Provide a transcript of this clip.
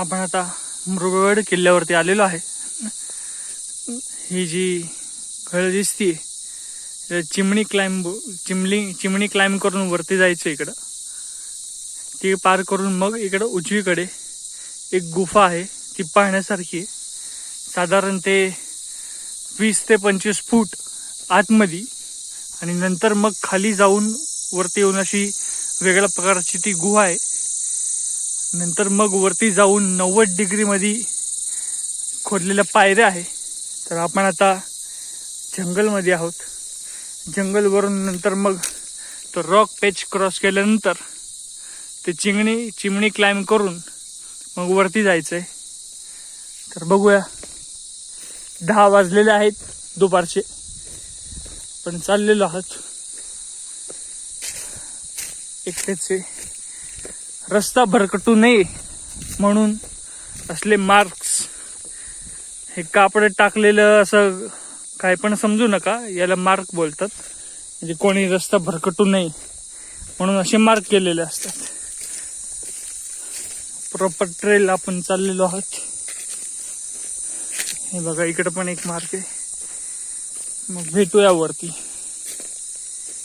आपण आता मृगगड किल्ल्यावरती आलेलो आहे. ही जी घळ दिसतीये चिमणी क्लाइंब करून वरती जायचं इकडं. ती पार करून मग इकडं उजवीकडे एक गुफा आहे, ती पाहण्यासारखी आहे. साधारण ते 20 ते 25 फूट आतमध्ये, आणि नंतर मग खाली जाऊन वरती येऊन अशी वेगळ्या प्रकारची ती गुहा आहे. नंतर मग वरती जाऊन 90 डिग्री मध्ये खोदलेल्या पायऱ्या आहे. तर आपण आता जंगलमध्ये आहोत. जंगलवरून नंतर मग तो रॉक पेच क्रॉस केल्यानंतर ते चिमणी क्लाइंब करून मग वरती जायचंय. तर बघूया, 10 वाजलेले आहेत दुपारचे, पण चाललेलो आहोत एकटेच. रस्ता भरकटू नये म्हणून असले मार्क्स, हे कापड टाकलेलं असं काय पण समजू नका, याला मार्क बोलतात. म्हणजे कोणी रस्ता भरकटू नये म्हणून असे मार्क केलेले असतात. प्रॉपर ट्रेल आपण चाललेलो आहोत. हे बघा, इकडे पण एक मार्क आहे. मग भेटूया वरती.